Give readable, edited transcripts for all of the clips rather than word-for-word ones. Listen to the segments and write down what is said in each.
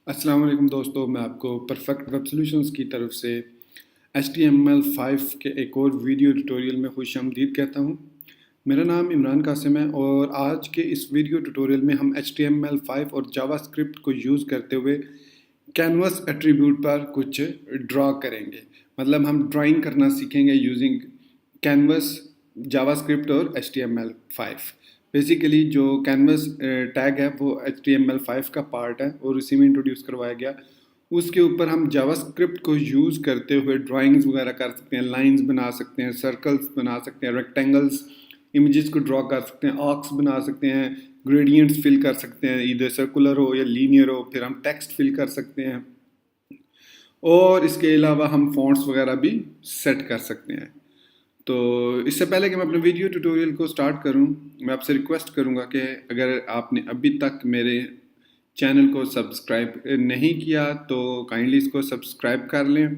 अस्सलाम वालेकुम दोस्तों, मैं आपको परफेक्ट वेब सॉल्यूशंस की तरफ से HTML5 के एक और वीडियो ट्यूटोरियल में खुशामदीद कहता हूँ। मेरा नाम इमरान कासिम है और आज के इस वीडियो ट्यूटोरियल में हम HTML5 और जावास्क्रिप्ट को यूज़ करते हुए कैनवस एट्रीब्यूट पर कुछ ड्रा करेंगे। मतलब हम ड्राइंग करना सीखेंगे यूजिंग कैनवस, जावास्क्रिप्ट और HTML5। बेसिकली जो कैनवस टैग है वो HTML5 का पार्ट है और उसी में इंट्रोड्यूस करवाया गया। उसके ऊपर हम जावास्क्रिप्ट को यूज़ करते हुए ड्राइंग्स वगैरह कर सकते हैं, लाइंस बना सकते हैं, सर्कल्स बना सकते हैं, रेक्टेंगल्स, इमेजेस को ड्रॉ कर सकते हैं, आर्क्स बना सकते हैं, ग्रेडियंट्स फिल कर सकते हैं, इधर सर्कुलर हो या लीनियर हो, फिर हम टेक्स्ट फिल कर सकते हैं और इसके अलावा हम फॉन्ट्स वगैरह भी सेट कर सकते हैं। तो इससे पहले कि मैं अपने वीडियो ट्यूटोरियल को स्टार्ट करूं, मैं आपसे रिक्वेस्ट करूंगा कि अगर आपने अभी तक मेरे चैनल को सब्सक्राइब नहीं किया तो काइंडली इसको सब्सक्राइब कर लें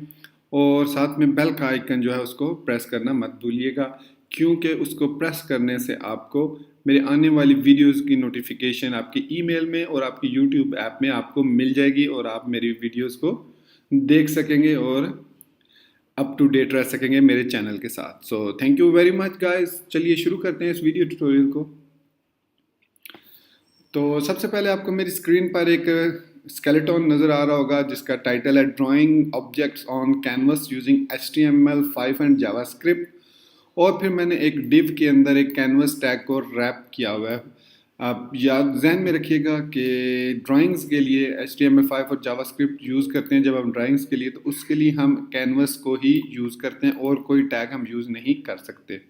और साथ में बेल का आइकन जो है उसको प्रेस करना मत भूलिएगा, क्योंकि उसको प्रेस करने से आपको मेरे आने वाली वीडियोस की नोटिफिकेशन आपकी ईमेल में और आपकी यूट्यूब ऐप में आपको मिल जाएगी और आप मेरी वीडियोस को देख सकेंगे और अप टू डेट रह सकेंगे मेरे चैनल के साथ। So thank you very much guys. चलिए शुरू करते हैं इस वीडियो ट्यूटोरियल को। तो सबसे पहले आपको मेरी स्क्रीन पर एक स्केलेटन नज़र आ रहा होगा जिसका टाइटल है drawing objects on canvas using HTML5 and JavaScript. और फिर मैंने एक डिव के अंदर एक कैनवस टैग को रैप किया हुआ है। आप याद जहन में रखिएगा कि ड्राइंग्स के लिए HTML5 और जावास्क्रिप्ट यूज़ करते हैं। जब हम ड्राइंग्स के लिए तो उसके लिए हम कैनवस को ही यूज़ करते हैं और कोई टैग हम यूज़ नहीं कर सकते,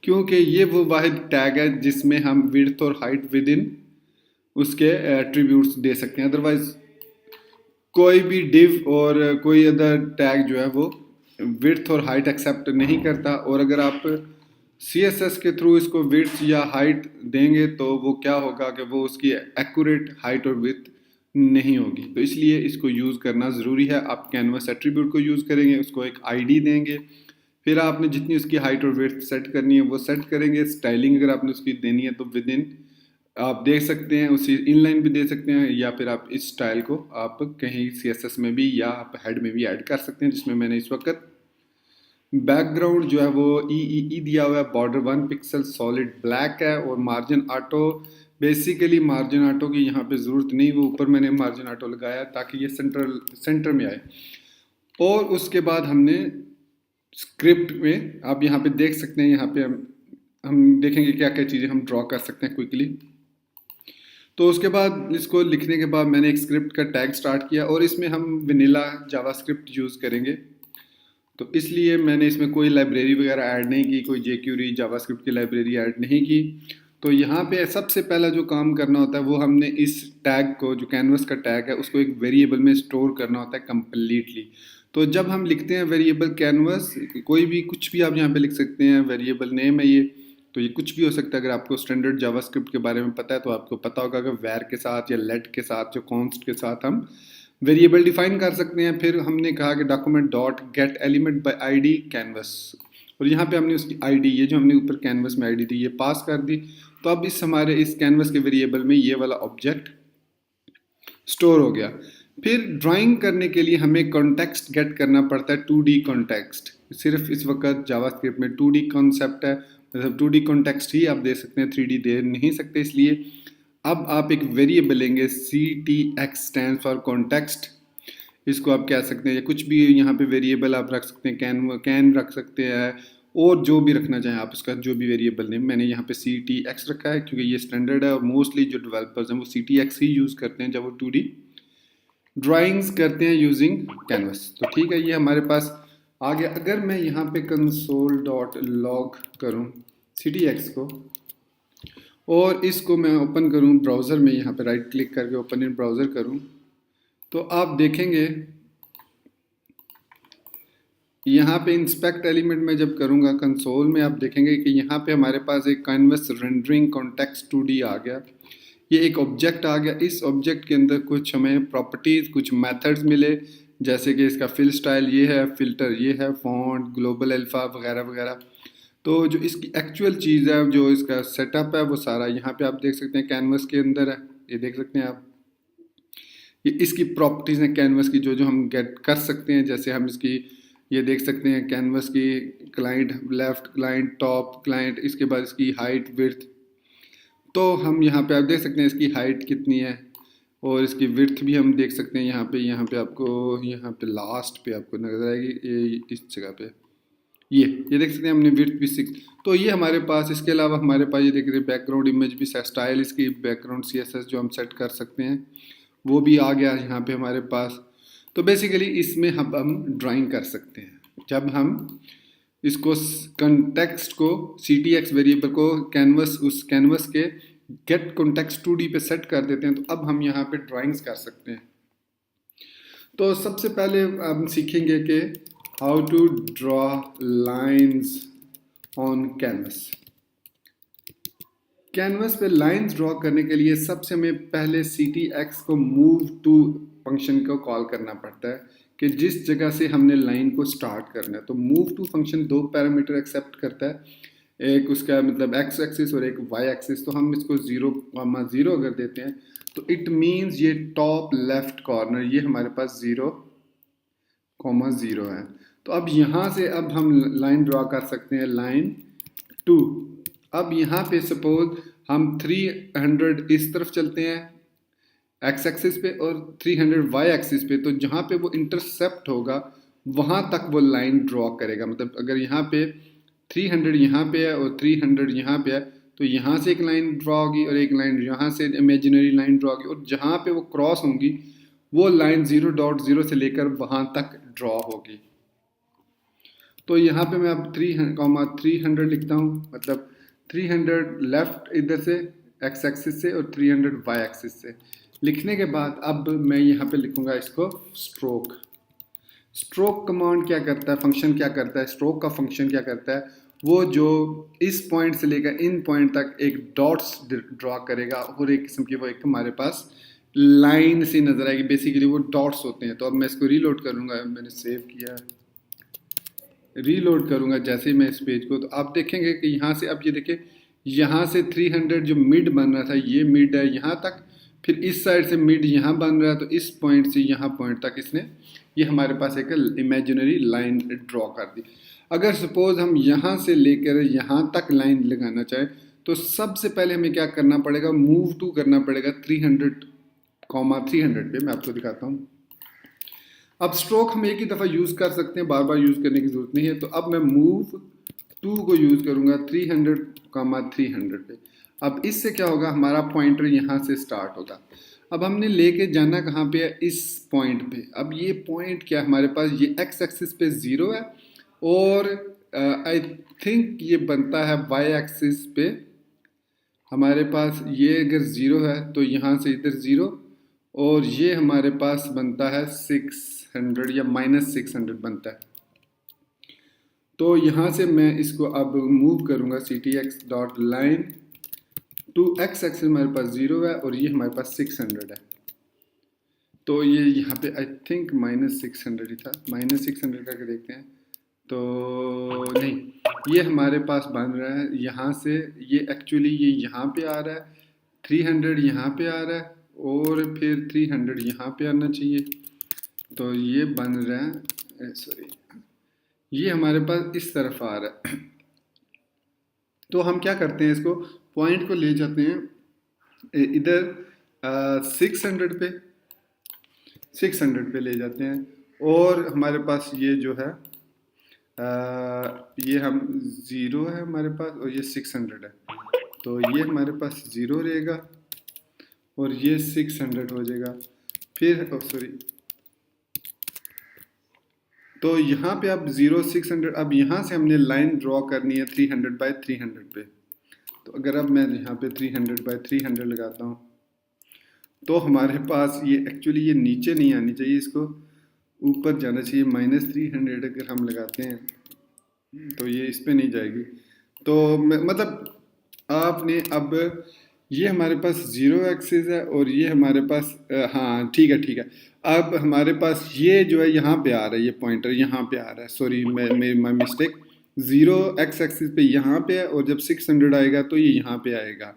क्योंकि ये वो वाहिद टैग है जिसमें हम विड्थ और हाइट विद इन उसके एट्रीब्यूट्स दे सकते हैं। अदरवाइज कोई भी डिव और कोई अदर टैग जो है वो विड्थ और हाइट एक्सेप्ट नहीं करता। और अगर आप CSS के थ्रू इसको विड्थ या हाइट देंगे तो वो क्या होगा कि वो उसकी एक्यूरेट हाइट और विड्थ नहीं होगी। तो इसलिए इसको यूज़ करना ज़रूरी है। आप कैनवस एट्रीब्यूट को यूज़ करेंगे, उसको एक ID देंगे, फिर आपने जितनी उसकी हाइट और विड्थ सेट करनी है वो सेट करेंगे। स्टाइलिंग अगर आपने उसकी देनी है तो विद इन आप देख सकते हैं, उसी इनलाइन भी दे सकते हैं या फिर आप इस स्टाइल को आप कहीं CSS में भी या आप हेड में भी ऐड कर सकते हैं, जिसमें मैंने इस वक्त बैकग्राउंड जो है वो ई दिया हुआ है। बॉर्डर 1 पिक्सल सॉलिड ब्लैक है और margin auto, basically margin auto की यहाँ पे ज़रूरत नहीं, वो ऊपर मैंने मार्जिन ऑटो लगाया ताकि ये सेंटर में आए। और उसके बाद हमने स्क्रिप्ट में आप यहाँ पे देख सकते हैं, यहाँ पे हम देखेंगे क्या क्या चीज़ें हम ड्रॉ कर सकते हैं क्विकली। तो उसके बाद इसको लिखने के बाद मैंने एक स्क्रिप्ट का टैग स्टार्ट किया और इसमें हम वनीला जावास्क्रिप्ट यूज़ करेंगे। तो इसलिए मैंने इसमें कोई लाइब्रेरी वगैरह ऐड नहीं की, कोई jQuery जावास्क्रिप्ट की लाइब्रेरी ऐड नहीं की। तो यहाँ पे सबसे पहला जो काम करना होता है वो हमने इस टैग को, जो कैनवस का टैग है, उसको एक वेरिएबल में स्टोर करना होता है कम्प्लीटली। तो जब हम लिखते हैं वेरिएबल कैनवस, कोई भी कुछ भी आप यहाँ पे लिख सकते हैं, वेरिएबल नेम है ये, तो ये कुछ भी हो सकता है। अगर आपको स्टैंडर्ड जावास्क्रिप्ट के बारे में पता है तो आपको पता होगा कि वैर के साथ या लेट के साथ, जो कॉन्स्ट के साथ हम वेरिएबल डिफाइन कर सकते हैं। फिर हमने कहा कि document dot get element bye ID canvas, और यहाँ पे हमने उसकी ID, ये जो हमने ऊपर कैनवस में ID थी, ये पास कर दी। तो अब इस हमारे इस कैनवस के वेरिएबल में ये वाला ऑब्जेक्ट स्टोर हो गया। फिर ड्राइंग करने के लिए हमें कॉन्टेक्स्ट गेट करना पड़ता है, 2D कॉन्टेक्स्ट। सिर्फ इस वक्त जावास्क्रिप्ट में 2D कॉन्सेप्ट है, मतलब 2D कॉन्टेक्स्ट ही आप दे सकते हैं, 3D दे नहीं सकते। इसलिए अब आप एक वेरिएबल लेंगे, CTX स्टैंड फॉर कॉन्टेक्स्ट, इसको आप कह सकते हैं, या कुछ भी यहाँ पे वेरिएबल आप रख सकते हैं, कैन रख सकते हैं और जो भी रखना चाहें आप, इसका जो भी वेरिएबल नेम। मैंने यहाँ पे CTX रखा है क्योंकि ये स्टैंडर्ड है और मोस्टली जो डेवलपर्स हैं वो CTX ही यूज़ करते हैं जब वो 2D ड्राइंग्स करते हैं यूजिंग कैनवस। तो ठीक है, ये हमारे पास आ गया। अगर मैं यहाँ पे console.log करूँ CTX को और इसको मैं ओपन करूँ ब्राउज़र में, यहाँ पे राइट क्लिक करके ओपन इन ब्राउज़र करूँ, तो आप देखेंगे यहाँ पे इंस्पेक्ट एलिमेंट में जब करूँगा कंसोल में, आप देखेंगे कि यहाँ पे हमारे पास एक कैनवस रेंडरिंग कॉन्टेक्स्ट 2D आ गया। ये एक ऑब्जेक्ट आ गया। इस ऑब्जेक्ट के अंदर कुछ हमें प्रॉपर्टीज़, कुछ मेथड्स मिले, जैसे कि इसका फिल स्टाइल ये है, फिल्टर ये है, फॉन्ट, ग्लोबल अल्फा वगैरह वगैरह। तो जो इसकी एक्चुअल चीज़ है, जो इसका सेटअप है, वो सारा यहाँ पे आप देख सकते हैं कैनवस के अंदर है, ये देख सकते हैं आप। ये इसकी प्रॉपर्टीज़ हैं कैनवस की जो जो हम गेट कर सकते हैं। जैसे हम इसकी ये देख सकते हैं कैनवस की client left, client top, client, इसके बाद इसकी हाइट विड्थ। तो हम यहाँ पे आप देख सकते हैं इसकी हाइट कितनी है और इसकी विड्थ भी हम देख सकते हैं। यहाँ पे आपको यहाँ पे लास्ट पे आपको नजर आएगी ये इस जगह पे ये देख सकते हैं हमने विड्थ भी सीख। तो ये हमारे पास, इसके अलावा हमारे पास ये देख रहे हैं बैकग्राउंड इमेज भी, स्टाइल इसकी बैकग्राउंड CSS जो हम सेट कर सकते हैं वो भी आ गया यहाँ पे हमारे पास। तो बेसिकली इसमें हम ड्राइंग कर सकते हैं जब हम इसको कंटेक्स्ट को CTX वेरिएबल को उस कैनवस के गेट कॉन्टेक्स्ट 2D पे सेट कर देते हैं। तो अब हम यहाँ पे ड्राइंग्स कर सकते हैं। तो सबसे पहले हम सीखेंगे कि how to draw lines on canvas. Canvas पे लाइंस ड्रॉ करने के लिए सबसे हमें पहले CTX को मूव टू फंक्शन को कॉल करना पड़ता है कि जिस जगह से हमने लाइन को स्टार्ट करना है। तो move to function 2 parameter accept करता है, एक उसका मतलब x एक्सिस और एक y एक्सिस। तो हम इसको 0,0 अगर देते हैं तो इट मीन्स ये टॉप लेफ्ट कॉर्नर ये हमारे पास 0,0 है। तो अब यहाँ से अब हम लाइन ड्रॉ कर सकते हैं, लाइन 2। अब यहाँ पे सपोज हम 300 इस तरफ चलते हैं x एक्सिस पे और 300 y एक्सिस पे। तो जहाँ पे वो इंटरसेप्ट होगा वहाँ तक वो लाइन ड्रॉ करेगा। मतलब अगर यहाँ पे 300 यहाँ पे है और 300 यहाँ पे है तो यहाँ से एक लाइन ड्रॉ होगी और एक लाइन यहाँ से इमेजिनरी लाइन ड्रॉ होगी और जहाँ पे वो क्रॉस होंगी वो लाइन 0,0 से लेकर वहाँ तक ड्रॉ होगी। तो यहाँ पे मैं अब 300 लिखता हूँ, मतलब 300 लेफ्ट इधर से x एक्सिस से और 300 y एक्सिस से। लिखने के बाद अब मैं यहाँ पे लिखूँगा इसको स्ट्रोक। स्ट्रोक कमांड क्या करता है, फंक्शन क्या करता है, स्ट्रोक का फंक्शन क्या करता है, वो जो इस पॉइंट से लेकर इन पॉइंट तक एक डॉट्स ड्रॉ करेगा और एक किस्म की वो एक हमारे पास लाइन सी नजर आएगी। बेसिकली वो डॉट्स होते हैं। तो अब मैं इसको रीलोड करूँगा, मैंने सेव किया, रीलोड करूँगा जैसे ही मैं इस पेज को, तो आप देखेंगे कि यहाँ से अब ये देखिए यहाँ से 300 जो मिड बन रहा था ये मिड है यहाँ तक, फिर इस साइड से मिड यहाँ बन रहा है। तो इस पॉइंट से यहाँ पॉइंट तक इसने ये हमारे पास एक इमेजिनरी लाइन ड्रॉ कर दी। अगर सपोज हम यहाँ से लेकर यहाँ तक लाइन लगाना चाहें तो सबसे पहले हमें क्या करना पड़ेगा, मूव टू करना पड़ेगा 300,300 पे। मैं आपको दिखाता हूँ। अब स्ट्रोक हम एक ही दफ़ा यूज़ कर सकते हैं, बार बार यूज़ करने की ज़रूरत नहीं है। तो अब मैं मूव टू को यूज़ करूँगा 300,300 पे। अब इससे क्या होगा, हमारा पॉइंटर यहाँ से स्टार्ट होगा। अब हमने लेके जाना कहाँ पे है, इस पॉइंट पे। अब ये पॉइंट क्या हमारे पास, ये x एक्सिस पे 0 है और आई थिंक ये बनता है y एक्सिस पे हमारे पास, ये अगर 0 है तो यहाँ से इधर 0 और ये हमारे पास बनता है 600 या -600 बनता है। तो यहाँ से मैं इसको अब मूव करूँगा CTX dot line to x axis हमारे पास 0 है और ये हमारे पास 600 है। तो ये यहाँ पे आई थिंक -600 ही था, -600 करके देखते हैं। तो नहीं, ये हमारे पास बन रहा है यहाँ से, ये एक्चुअली ये यहाँ पे आ रहा है, 300 यहाँ पे आ रहा है और फिर 300 यहाँ पे आना चाहिए। तो ये बन रहा है, सॉरी, ये हमारे पास इस तरफ आ रहा है। तो हम क्या करते हैं, इसको पॉइंट को ले जाते हैं इधर 600 पे ले जाते हैं और हमारे पास ये जो है ये हम 0 है हमारे पास और ये 600 है। तो ये हमारे पास 0 रहेगा और ये 600 हो जाएगा। फिर सॉरी, तो यहाँ पे अब 0 600, अब यहाँ से हमने लाइन ड्रॉ करनी है 300 बाय 300 पे। तो अगर अब मैं यहाँ पे 300 बाय 300 लगाता हूँ तो हमारे पास ये एक्चुअली ये नीचे नहीं आनी चाहिए, इसको ऊपर जाना चाहिए। -300 अगर हम लगाते हैं तो ये इस पे नहीं जाएगी। तो मतलब आपने अब ये हमारे पास 0 एक्सिस है और ये हमारे पास हाँ ठीक है। अब हमारे पास ये जो है यहाँ पे आ रहा है, ये पॉइंटर यहाँ पे आ रहा है, sorry my mistake. 0 x axis पे यहाँ पे है और जब 600 आएगा तो ये यहाँ पे आएगा।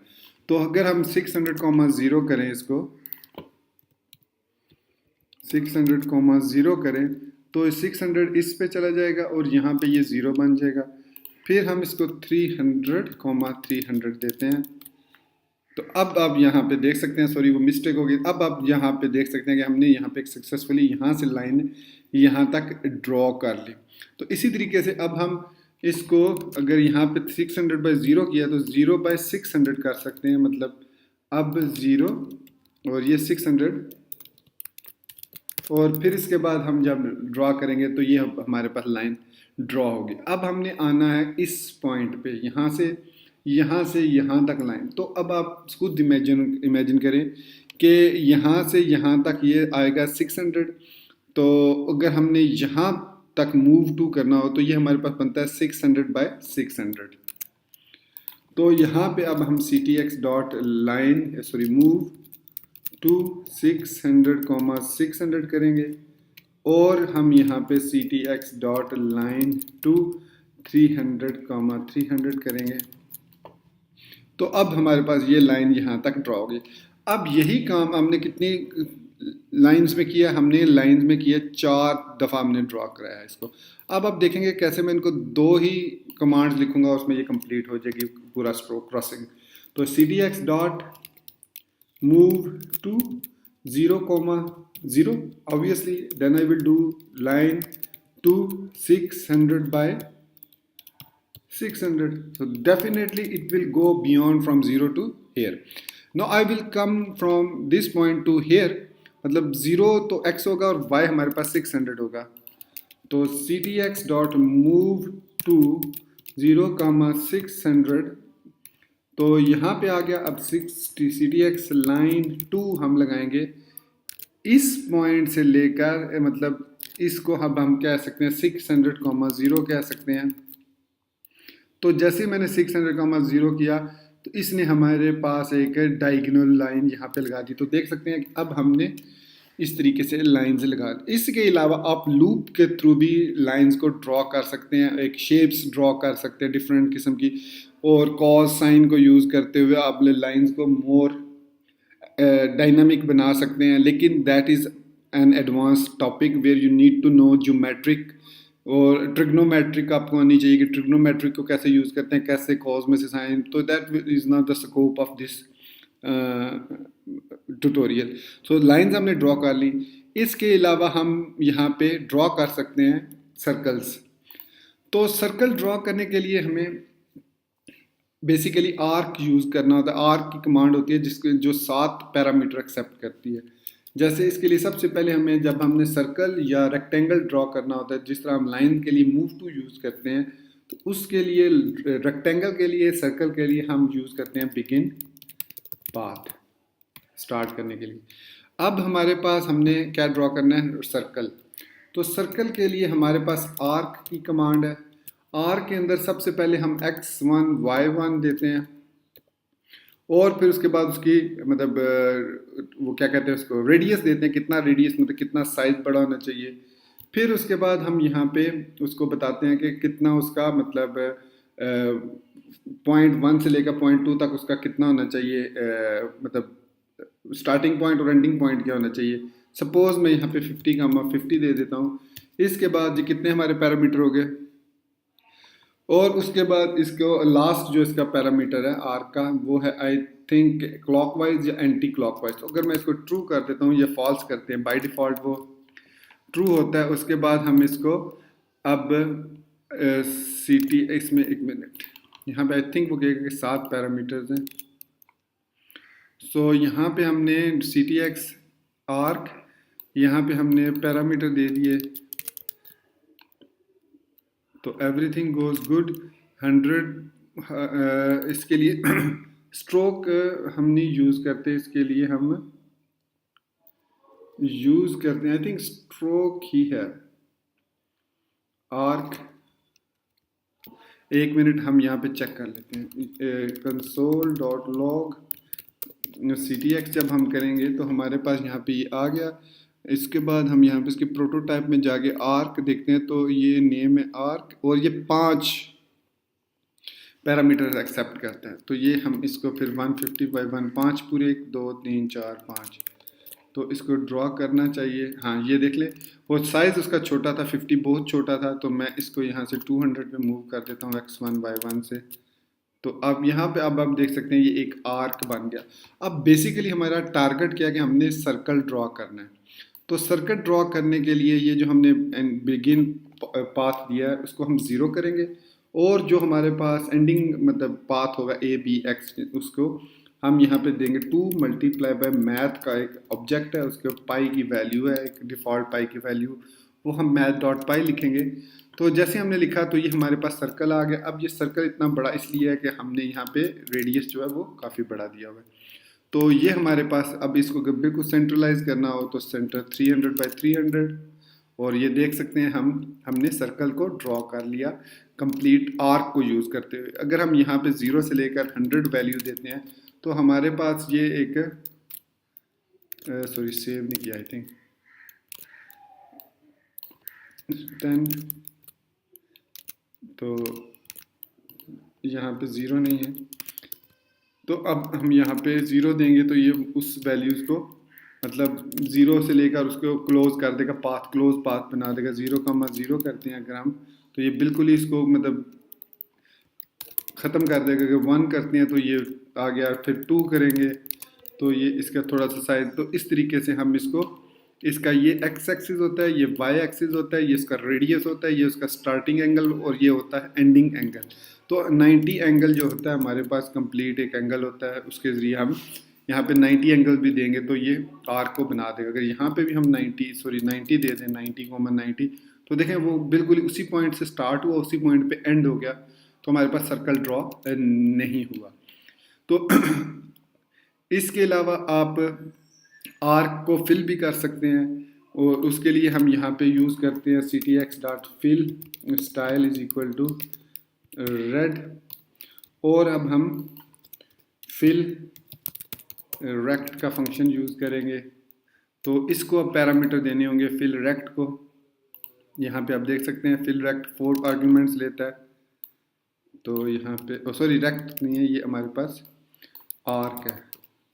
तो अगर हम 600,0 करें इसको 600,0 करें तो 600 इस पे चला जाएगा और यहाँ पे ये 0 बन जाएगा। फिर हम इसको 300,300 देते हैं। तो अब आप यहाँ पे देख सकते हैं, सॉरी वो मिस्टेक हो गई। अब आप यहाँ पे देख सकते हैं कि हमने यहाँ पे एक सक्सेसफुली यहाँ से लाइन यहाँ तक ड्रॉ कर ली। तो इसी तरीके से अब हम इसको अगर यहाँ पे 600/0 किया तो 0/600 कर सकते हैं, मतलब अब 0 और ये 600 और फिर इसके बाद हम जब ड्रॉ करेंगे तो ये हमारे पास लाइन ड्रॉ होगी। अब हमने आना है इस पॉइंट पे, यहाँ से यहाँ तक लाइन। तो अब आप खुद इमेजिन करें कि यहाँ से यहाँ तक ये आएगा 600। तो अगर हमने यहाँ तक मूव टू करना हो तो ये हमारे पास बनता है 600/600। तो यहाँ पे अब हम CTX dot line sorry move to 600,600 करेंगे और हम यहाँ पे CTX डॉट लाइन टू 300,300 करेंगे। तो अब हमारे पास ये लाइन यहाँ तक ड्रॉ होगी। अब यही काम हमने कितनी लाइंस में किया? हमने लाइंस में किया 4 दफ़ा हमने ड्रॉ कराया है इसको। अब आप देखेंगे कैसे मैं इनको 2 ही कमांड्स लिखूंगा, उसमें ये कंप्लीट हो जाएगी पूरा स्ट्रोक क्रॉसिंग। तो CTX dot move to 0,0 obviously, then I will do line to 600/600. So definitely it will go beyond from 0 to here. Now I will come from this point to here, मतलब 0 तो x होगा और y हमारे पास 600 होगा। तो CTX dot move to 0,600, तो यहाँ पे आ गया। अब CTX लाइन 2 हम लगाएंगे इस पॉइंट से लेकर, मतलब इसको अब हम कह सकते हैं 600,0 कह सकते हैं। तो जैसे मैंने 600,0 किया तो इसने हमारे पास एक डायगोनल लाइन यहाँ पे लगा दी। तो देख सकते हैं कि अब हमने इस तरीके से लाइंस लगा। इसके अलावा आप लूप के थ्रू भी लाइंस को ड्रॉ कर सकते हैं, एक शेप्स ड्रॉ कर सकते हैं डिफरेंट किस्म की, और कॉस साइन को यूज़ करते हुए आप लाइंस को मोर डायनामिक बना सकते हैं। लेकिन that is an advance topic where you need to know geometric और ट्रिग्नोमेट्रिक आपको आनी चाहिए कि ट्रिग्नोमेट्रिक को कैसे यूज़ करते हैं, कैसे कॉस में से साइन। तो that is not the scope of this tutorial. So lines हमने ड्रॉ कर ली। इसके अलावा हम यहाँ पे ड्रॉ कर सकते हैं सर्कल्स। तो सर्कल ड्रॉ करने के लिए हमें बेसिकली आर्क यूज़ करना होता है। आर्क की कमांड होती है जिसके जो 7 पैरामीटर एक्सेप्ट करती है। जैसे इसके लिए सबसे पहले हमें जब हमने सर्कल या रेक्टेंगल ड्रॉ करना होता है, जिस तरह हम लाइन के लिए मूव टू यूज़ करते हैं, तो उसके लिए रेक्टेंगल के लिए सर्कल के लिए हम यूज़ करते हैं बिगिन पाथ स्टार्ट करने के लिए। अब हमारे पास हमने क्या ड्रॉ करना है? सर्कल। तो सर्कल के लिए हमारे पास आर्क की कमांड है। आर्क के अंदर सबसे पहले हम x1 y1 देते हैं और फिर उसके बाद उसकी मतलब वो क्या कहते हैं उसको रेडियस देते हैं, कितना रेडियस मतलब कितना साइज बड़ा होना चाहिए। फिर उसके बाद हम यहाँ पे उसको बताते हैं कि कितना उसका मतलब .1 से लेकर .2 तक उसका कितना होना चाहिए, मतलब स्टार्टिंग पॉइंट और एंडिंग पॉइंट क्या होना चाहिए। सपोज मैं यहाँ पे 50 दे देता हूँ। इसके बाद ये कितने हमारे पैरामीटर हो गए, और उसके बाद इसको लास्ट जो इसका पैरामीटर है आर्क का वो है आई थिंक क्लॉकवाइज या एंटी क्लॉकवाइज। तो अगर मैं इसको ट्रू कर देता हूँ, ये फॉल्स करते हैं, बाय डिफ़ॉल्ट वो ट्रू होता है। उसके बाद हम इसको अब इसमें एक मिनट, यहाँ पे आई थिंक वो कहेगा कि 7 पैरामीटर्स हैं। सो यहाँ पे हमने CTX आर्क, यहाँ पे हमने पैरामीटर दे दिए। तो एवरीथिंग गोज गुड 100। इसके लिए स्ट्रोक हम नहीं यूज़ करते, इसके लिए हम यूज़ करते हैं आई थिंक स्ट्रोक ही है आर्क। एक मिनट हम यहाँ पे चेक कर लेते हैं। console.log CTX जब हम करेंगे तो हमारे पास यहाँ पे ये आ गया। इसके बाद हम यहाँ पे इसके प्रोटोटाइप में जाके आर्क देखते हैं, तो ये नेम है आर्क और ये 5 पैरामीटर एक्सेप्ट करता है। तो ये हम इसको फिर 150/1 5 पूरे 1 2 3 4 5 तो इसको ड्रॉ करना चाहिए। हाँ ये देख ले, वो साइज़ उसका छोटा था, 50 बहुत छोटा था, तो मैं इसको यहाँ से 200 पे मूव कर देता हूँ x1 by 1 से। तो अब यहाँ पे अब आप देख सकते हैं ये एक आर्क बन गया। अब बेसिकली हमारा टारगेट क्या है कि हमने सर्कल ड्रॉ करना है। तो सर्कल ड्रॉ करने के लिए ये जो हमने बिगिन पाथ दिया है उसको हम ज़ीरो करेंगे, और जो हमारे पास एंडिंग मतलब पाथ होगा ए बी एक्स, उसको हम यहाँ पे देंगे 2 मल्टीप्लाई बाय मैथ का एक ऑब्जेक्ट है, उसके पाई की वैल्यू है, एक डिफ़ॉल्ट पाई की वैल्यू, वो हम मैथ डॉट पाई लिखेंगे। तो जैसे हमने लिखा तो ये हमारे पास सर्कल आ गया। अब ये सर्कल इतना बड़ा इसलिए है कि हमने यहाँ पे रेडियस जो है वो काफ़ी बड़ा दिया हुआ है। तो ये हमारे पास, अब इसको बिल्कुल सेंट्रलाइज करना हो तो सेंटर 300 बाई 300, और ये देख सकते हैं हमने सर्कल को ड्रॉ कर लिया कंप्लीट आर्क को यूज़ करते हुए। अगर हम यहाँ पे 0 से लेकर 100 वैल्यू देते हैं तो हमारे पास ये एक सॉरी सेव नहीं किया आई थिंक 10, तो यहाँ पे 0 नहीं है, तो अब हम यहाँ पे 0 देंगे तो ये उस वैल्यूज़ को मतलब 0 से लेकर उसको क्लोज कर देगा, पाथ क्लोज पाथ बना देगा। 0,0 करते हैं अगर हम, तो ये बिल्कुल ही इसको मतलब ख़त्म कर देगा। अगर 1 करते हैं तो ये आ गया, फिर 2 करेंगे तो ये इसका थोड़ा सा साइज। तो इस तरीके से हम इसको, इसका ये एक्स एक्सिस होता है, ये वाई एक्सिस होता है, ये इसका रेडियस होता है, ये उसका स्टार्टिंग एंगल, और ये होता है एंडिंग एंगल। तो 90 एंगल जो होता है हमारे पास कंप्लीट एक एंगल होता है, उसके ज़रिए हम यहाँ पे 90 एंगल भी देंगे तो ये आर्क को बना देगा। अगर यहाँ पे भी हम 90 दे दें, 90,90, तो देखें वो बिल्कुल उसी पॉइंट से स्टार्ट हुआ, उसी पॉइंट पे एंड हो गया, तो हमारे पास सर्कल ड्रॉ नहीं हुआ। तो इसके अलावा आप आर्क को फिल भी कर सकते हैं, और उसके लिए हम यहाँ पे यूज़ करते हैं ctx.fill style is equal to red, और अब हम फिल रेक्ट का फंक्शन यूज़ करेंगे। तो इसको अब पैरामीटर देने होंगे फिल रेक्ट को। यहाँ पे आप देख सकते हैं फिल रेक्ट 4 आर्ग्यूमेंट्स लेता है, तो यहाँ पे सॉरी रेक्ट नहीं है, ये हमारे पास आर्क है,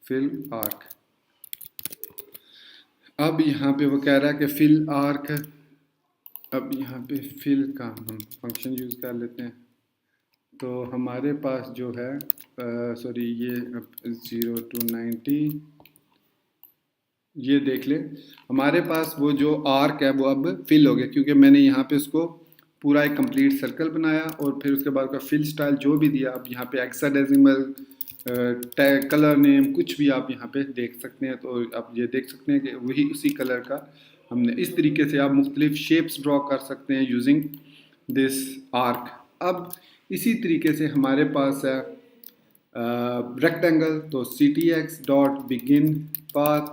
फिल आर्क। अब यहाँ पे वो कह रहा है कि फिल आर्क, अब यहाँ पे फिल का हम फंक्शन यूज़ कर लेते हैं। तो हमारे पास जो है सॉरी ये 0 to 90, ये देख ले हमारे पास वो जो आर्क है वो अब फिल हो गया, क्योंकि मैंने यहाँ पे उसको पूरा एक कंप्लीट सर्कल बनाया, और फिर उसके बाद का फिल स्टाइल जो भी दिया। अब यहाँ पे हेक्साडेसिमल कलर नेम कुछ भी आप यहाँ पे देख सकते हैं, तो आप ये देख सकते हैं कि वही उसी कलर का हमने, इस तरीके से आप मुख्तलिफ शेप्स ड्रॉ कर सकते हैं यूजिंग दिस आर्क। अब इसी तरीके से हमारे पास है रेक्टेंगल, तो ctx.begin path,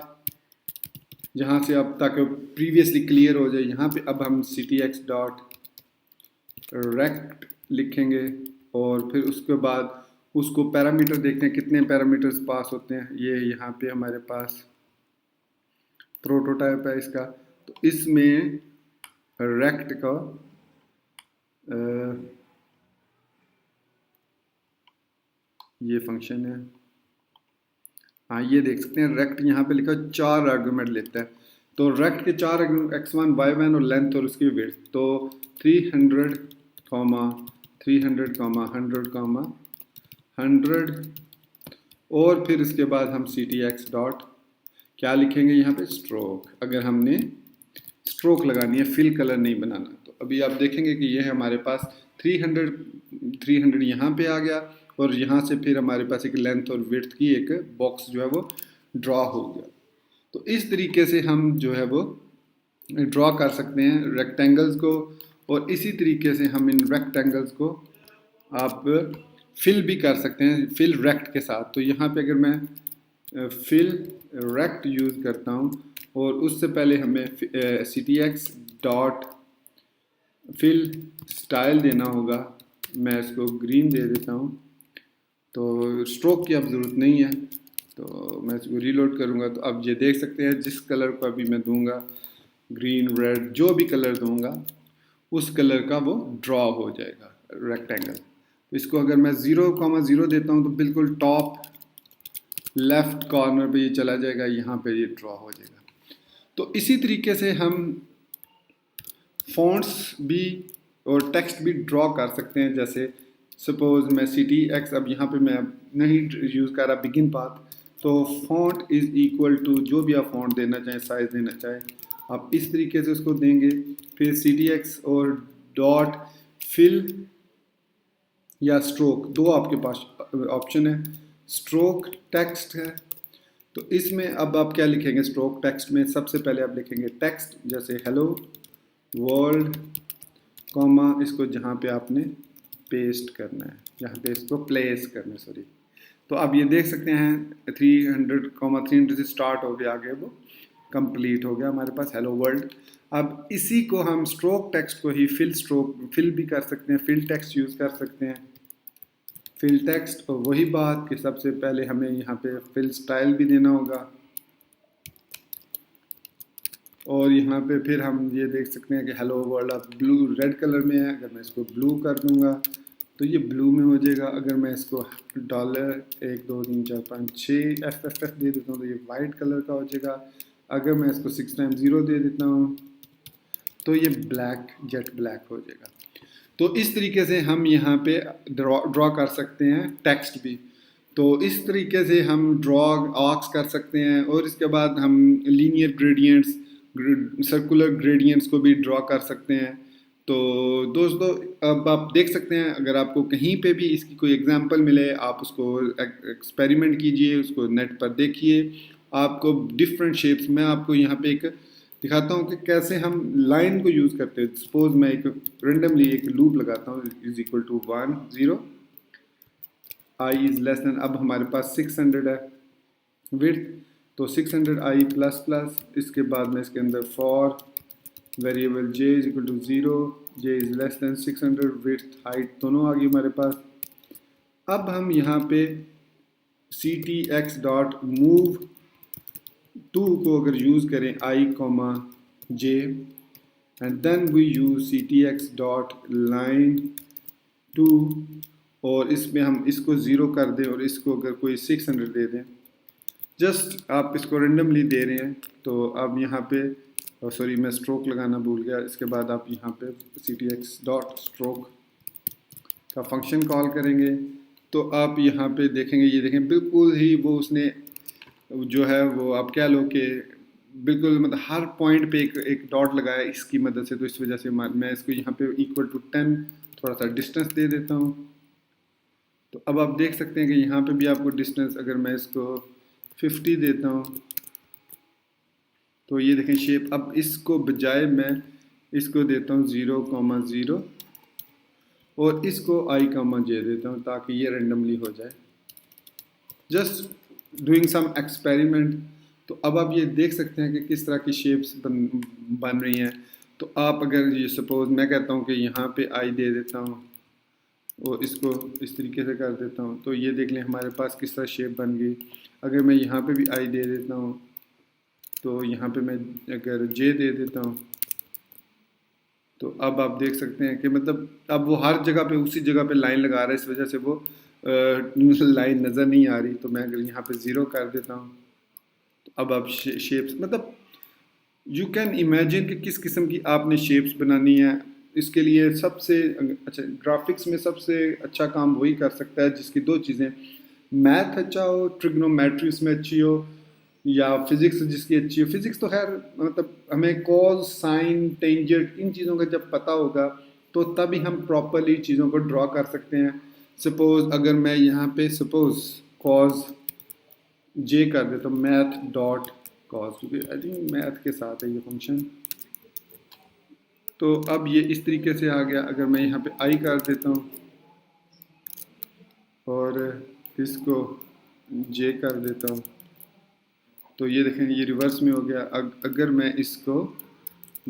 जहाँ से अब तक प्रीवियसली क्लियर हो जाए, यहाँ पे अब हम ctx.rect लिखेंगे, और फिर उसके बाद उसको पैरामीटर देखते हैं कितने पैरामीटर्स पास होते हैं। ये यहाँ पे हमारे पास प्रोटोटाइप है इसका, तो इसमें रेक्ट का ये फंक्शन है। हाँ ये देख सकते हैं रेक्ट यहाँ पे लिखा 4 आर्गूमेंट लेता है, तो रेक्ट के 4 x1 y1 और लेंथ और उसकी विड्थ, तो 300, 300, 100, 100, और फिर इसके बाद हम ctx डॉट क्या लिखेंगे यहाँ पे स्ट्रोक, अगर हमने स्ट्रोक लगानी है, फिल कलर नहीं बनाना। तो अभी आप देखेंगे कि ये है हमारे पास 300 यहाँ पे आ गया, और यहाँ से फिर हमारे पास एक लेंथ और विड्थ की एक बॉक्स जो है वो ड्रॉ हो गया। तो इस तरीके से हम जो है वो ड्रॉ कर सकते हैं रेक्टेंगल्स को, और इसी तरीके से हम इन रेक्टेंगल्स को आप फिल भी कर सकते हैं फिल रेक्ट के साथ। तो यहाँ पे अगर मैं फिल रेक्ट यूज़ करता हूँ, और उससे पहले हमें ctx डॉट फिल स्टाइल देना होगा, मैं इसको ग्रीन दे देता हूँ, तो स्ट्रोक की अब ज़रूरत नहीं है, तो मैं इसको रीलोड करूँगा। तो अब ये देख सकते हैं जिस कलर को अभी मैं दूंगा, ग्रीन रेड जो भी कलर दूंगा उस कलर का वो ड्रॉ हो जाएगा रेक्टेंगल। इसको अगर मैं 0,0 देता हूँ तो बिल्कुल टॉप लेफ़्ट कॉर्नर पे ये चला जाएगा, यहाँ पे ये ड्रॉ हो जाएगा। तो इसी तरीके से हम फ़ॉन्ट्स भी और टेक्स्ट भी ड्रॉ कर सकते हैं। जैसे सपोज़ मैं CTX, अब यहाँ पे मैं नहीं यूज़ कर रहा बिगिन पाथ, तो फॉन्ट इज़ इक्वल टू जो भी आप फॉन्ट देना चाहें, साइज़ देना चाहें, आप इस तरीके से उसको देंगे। फिर CTX और डॉट फिल या स्ट्रोक, दो आपके पास ऑप्शन है। स्ट्रोक टेक्स्ट है, तो इसमें अब आप क्या लिखेंगे? स्ट्रोक टेक्स्ट में सबसे पहले आप लिखेंगे टेक्स्ट, जैसे हेलो वर्ल्ड, कॉमा इसको जहाँ पे आपने पेस्ट करना है, जहाँ पे इसको प्लेस करना है, सॉरी। तो आप ये देख सकते हैं 300 से स्टार्ट हो गया, आगे वो कंप्लीट हो गया हमारे पास हेलो वर्ल्ड। अब इसी को हम स्ट्रोक टेक्स्ट को ही फिल भी कर सकते हैं, फिल टेक्स्ट यूज़ कर सकते हैं। फिल टेक्स्ट, और वही बात कि सबसे पहले हमें यहाँ पे फिल स्टाइल भी देना होगा, और यहाँ पे फिर हम ये देख सकते हैं कि हेलो वर्ल्ड अब ब्लू रेड कलर में है। अगर मैं इसको ब्लू कर दूँगा तो ये ब्लू में हो जाएगा। अगर मैं इसको $1 2 3 4 5 6 FFF दे देता हूँ तो ये वाइट कलर का हो जाएगा। अगर मैं इसको 6 टाइम्स 0 दे देता हूँ तो ये ब्लैक, जेट ब्लैक हो जाएगा। तो इस तरीके से हम यहाँ पे ड्रॉ कर सकते हैं टेक्स्ट भी। तो इस तरीके से हम ड्रॉ आर्क्स कर सकते हैं, और इसके बाद हम लीनियर ग्रेडियंट्स, सर्कुलर ग्रेडियंट्स को भी ड्रॉ कर सकते हैं। तो दोस्तों अब आप देख सकते हैं, अगर आपको कहीं पे भी इसकी कोई एग्जांपल मिले, आप उसको एक्सपेरिमेंट कीजिए, उसको नेट पर देखिए, आपको डिफरेंट शेप्स में आपको यहाँ पे एक दिखाता हूँ कि कैसे हम लाइन को यूज़ करते हैं। सपोज मैं एक रेंडमली एक लूप लगाता हूँ, is equal to 1 0 I is less than, अब हमारे पास 600 है विड्थ, तो 600 आई प्लस प्लस, इसके बाद में इसके अंदर for variable j is equal to 0, j is less than 600, width height दोनों आ गई हमारे पास। अब हम यहाँ पे CTX डॉट मूव टू को अगर यूज़ करें I comma j, and then we use CTX dot line to, और इसमें हम इसको 0 कर दें और इसको अगर कोई 600 दे दें, जस्ट आप इसको रेंडमली दे रहे हैं। तो अब यहाँ पे सॉरी मैं स्ट्रोक लगाना भूल गया, इसके बाद आप यहाँ पे CTX डॉट स्ट्रोक का फंक्शन कॉल करेंगे, तो आप यहाँ पे देखेंगे, ये देखें बिल्कुल ही वो उसने जो है वो आप क्या लो कि बिल्कुल मतलब हर पॉइंट पे एक डॉट लगाया इसकी मदद से। तो इस वजह से मैं इसको यहाँ पे इक्वल टू 10 थोड़ा सा डिस्टेंस दे देता हूँ। तो अब आप देख सकते हैं कि यहाँ पे भी आपको डिस्टेंस, अगर मैं इसको 50 देता हूँ तो ये देखें शेप, अब इसको बजाय मैं इसको देता हूँ 0,0 और इसको I, J देता हूँ ताकि ये रेंडमली हो जाए, जस्ट डूइंग सम एक्सपेरिमेंट। तो अब आप ये देख सकते हैं कि किस तरह की शेप्स बन रही हैं। तो आप अगर ये सपोज मैं कहता हूँ कि यहाँ पे I दे देता हूँ और इसको इस तरीके से कर देता हूँ, तो ये देख लें हमारे पास किस तरह शेप बन गई। अगर मैं यहाँ पे भी I दे देता हूँ, तो यहाँ पे मैं अगर J दे देता हूँ, तो अब आप देख सकते हैं कि मतलब अब वो हर जगह पे उसी जगह पे लाइन लगा रहा है, इस वजह से वो लाइन नज़र नहीं आ रही। तो मैं अगर यहाँ पे 0 कर देता हूँ तो अब आप शेप्स, मतलब यू कैन इमेजिन कि किस किस्म की आपने शेप्स बनानी है। इसके लिए सबसे अच्छा ग्राफिक्स में सबसे अच्छा काम वही कर सकता है जिसकी दो चीज़ें, मैथ अच्छा हो, ट्रिग्नोमेट्री उसमें अच्छी हो, या फिज़िक्स जिसकी अच्छी हो। फिज़िक्स तो खैर मतलब हमें कॉस साइन टेंजेंट इन चीज़ों का जब पता होगा तो तभी हम प्रॉपरली चीज़ों को ड्रॉ कर सकते हैं। सपोज़ अगर मैं यहाँ पे सपोज़ कॉस जे कर देता हूँ, मैथ डॉट कॉस, क्योंकि आई थिंक मैथ के साथ है ये फंक्शन। तो अब ये इस तरीके से आ गया। अगर मैं यहाँ पे आई कर देता हूँ और इसको जे कर देता हूँ, तो ये देखें ये रिवर्स में हो गया। अगर मैं इसको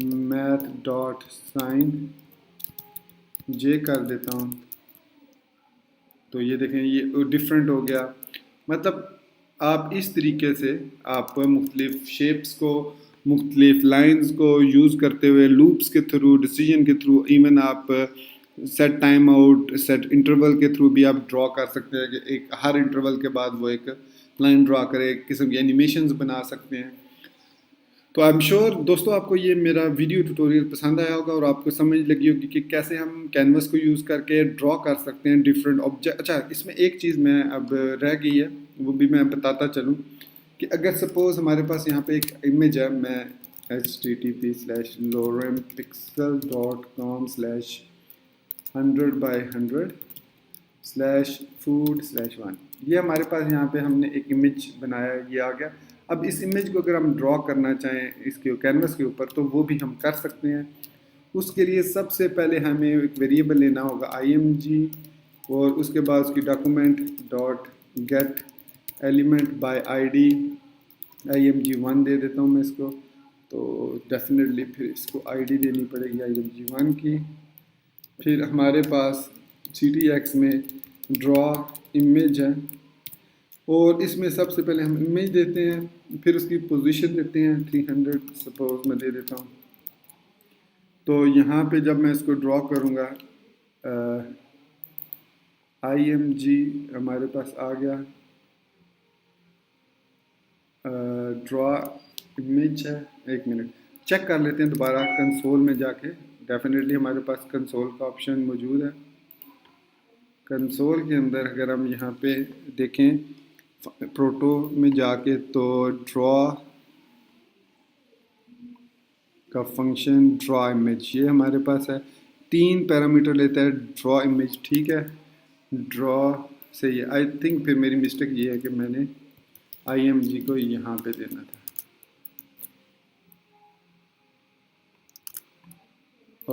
मैथ डॉट साइन जे कर देता हूँ, तो ये देखें ये डिफरेंट हो गया। मतलब आप इस तरीके से आप मुख्तलिफ शेप्स को, मुख्तलिफ लाइंस को यूज़ करते हुए लूप्स के थ्रू, डिसीजन के थ्रू, इवन आप set time out, set interval के थ्रू भी आप ड्रॉ कर सकते हैं कि एक हर इंटरवल के बाद वो एक लाइन ड्रॉ करे, एक किस्म की एनिमेशंस बना सकते हैं। तो आई एम श्योर दोस्तों आपको ये मेरा वीडियो ट्यूटोरियल पसंद आया होगा और आपको समझ लगी होगी कि कैसे हम कैनवस को यूज़ करके ड्रॉ कर सकते हैं डिफरेंट ऑब्जेक्ट। अच्छा, इसमें एक चीज़ मैं अब रह गई है, वो भी मैं बताता चलूँ कि अगर सपोज़ हमारे पास यहाँ पे एक इमेज है, मैं http://lorempixel.com/100/100/food/1 ये हमारे पास यहाँ पे हमने एक इमेज बनाया, ये आ गया। अब इस इमेज को अगर हम ड्रॉ करना चाहें इसके कैनवस के ऊपर तो वो भी हम कर सकते हैं। उसके लिए सबसे पहले हमें एक वेरिएबल लेना होगा img, और उसके बाद उसकी document dot get element bye id img1 दे देता हूँ मैं इसको। तो डेफिनेटली फिर इसको id देनी पड़ेगी img1 की। फिर हमारे पास ctx में ड्रॉ इमेज है और इसमें सबसे पहले हम इमेज देते हैं, फिर उसकी पोजीशन देते हैं 300 सपोज मैं दे देता हूँ। तो यहाँ पे जब मैं इसको ड्रॉ करूँगा img हमारे पास आ गया, ड्रॉ इमेज है। एक मिनट चेक कर लेते हैं दोबारा कंसोल में जाके। डेफिनेटली हमारे पास कंसोल का ऑप्शन मौजूद है। कंसोल के अंदर अगर हम यहाँ पे देखें प्रोटो में जाके तो ड्रॉ का फंक्शन ड्रॉ इमेज ये हमारे पास है। 3 पैरामीटर लेता है ड्रॉ इमेज, ठीक है। ड्रॉ से ये आई थिंक फिर मेरी मिस्टेक ये है कि मैंने img को यहाँ पे देना था,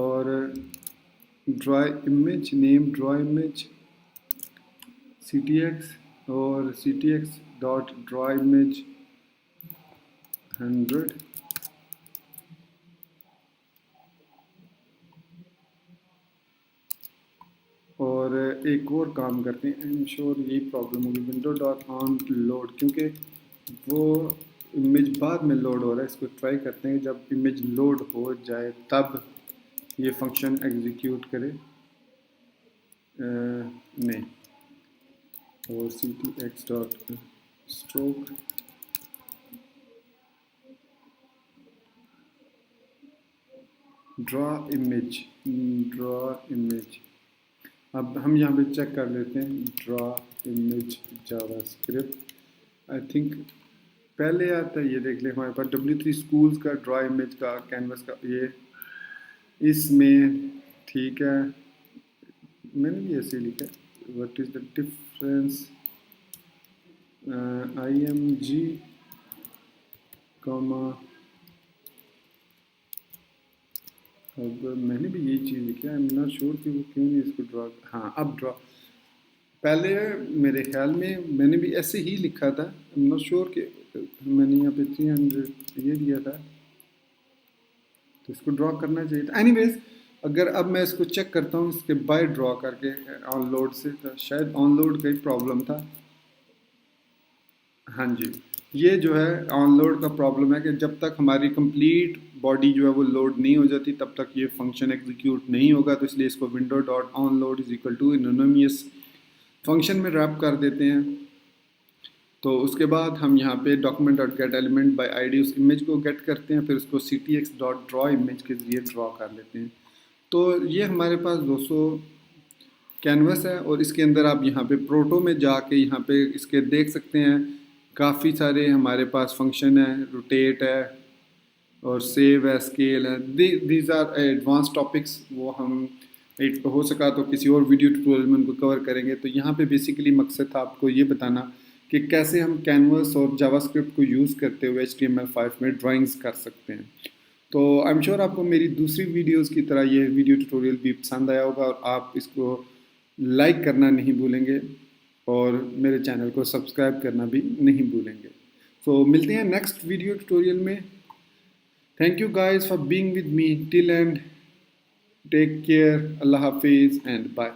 और draw image name draw image ctx और ctx डॉट ड्रॉ इमेज 100। और एक और काम करते हैं, आई एम श्योर यही प्रॉब्लम होगी, विंडो डॉट ऑन लोड, क्योंकि वो इमेज बाद में लोड हो रहा है। इसको ट्राई करते हैं जब इमेज लोड हो जाए तब ये फंक्शन एग्जीक्यूट करे। नहीं, और ctx dot stroke draw image. अब हम यहाँ पे चेक कर लेते हैं draw image JavaScript. I think पहले आता है, ये देख ले हमारे पास W3 स्कूल्स का ड्रॉ इमेज का कैनवस का ये इसमें, ठीक है। मैंने भी ऐसे लिखा है, what is the difference img comma, अब मैंने भी यही चीज़ लिखी है। आई एम नॉट श्योर कि वो क्यों नहीं इसको ड्रॉ, हाँ अब ड्रॉ, पहले मेरे ख्याल में मैंने भी ऐसे ही लिखा था। आई एम नॉट श्योर कि मैंने यहाँ पे 300 ये दिया था, तो इसको ड्रॉ करना चाहिए था। एनीवेज अगर अब मैं इसको चेक करता हूँ इसके बाय ड्रॉ करके ऑन लोड से, तो शायद ऑन लोड का ही प्रॉब्लम था। हाँ जी, ये जो है ऑन लोड का प्रॉब्लम है कि जब तक हमारी कंप्लीट बॉडी जो है वो लोड नहीं हो जाती तब तक ये फंक्शन एग्जीक्यूट नहीं होगा। तो इसलिए इसको window dot on load is equal to anonymous function में रैप कर देते हैं। तो उसके बाद हम यहाँ पे document dot get element by ID उस इमेज को गेट करते हैं, फिर उसको ctx डॉट ड्रॉ इमेज के ज़रिए ड्रॉ कर लेते हैं। तो ये हमारे पास 200 कैनवस है और इसके अंदर आप यहाँ पे प्रोटो में जाके यहाँ पे इसके देख सकते हैं काफ़ी सारे हमारे पास फंक्शन है, रोटेट है और सेव है, स्केल है। दीज आर एडवांस टॉपिक्स, वो हम एक हो सका तो किसी और वीडियो ट्यूटोरियल में उनको कवर करेंगे। तो यहाँ पे बेसिकली मकसद था आपको ये बताना कि कैसे हम कैनवस और जावास्क्रिप्ट को यूज़ करते हुए HTML5 में ड्राइंग्स कर सकते हैं। तो आई एम श्योर आपको मेरी दूसरी वीडियोस की तरह ये वीडियो ट्यूटोरियल भी पसंद आया होगा और आप इसको लाइक करना नहीं भूलेंगे और मेरे चैनल को सब्सक्राइब करना भी नहीं भूलेंगे। तो मिलते हैं नेक्स्ट वीडियो ट्यूटोरियल में। Thank you guys for being with me till end, take care, अल्लाह हाफिज़ एंड बाय।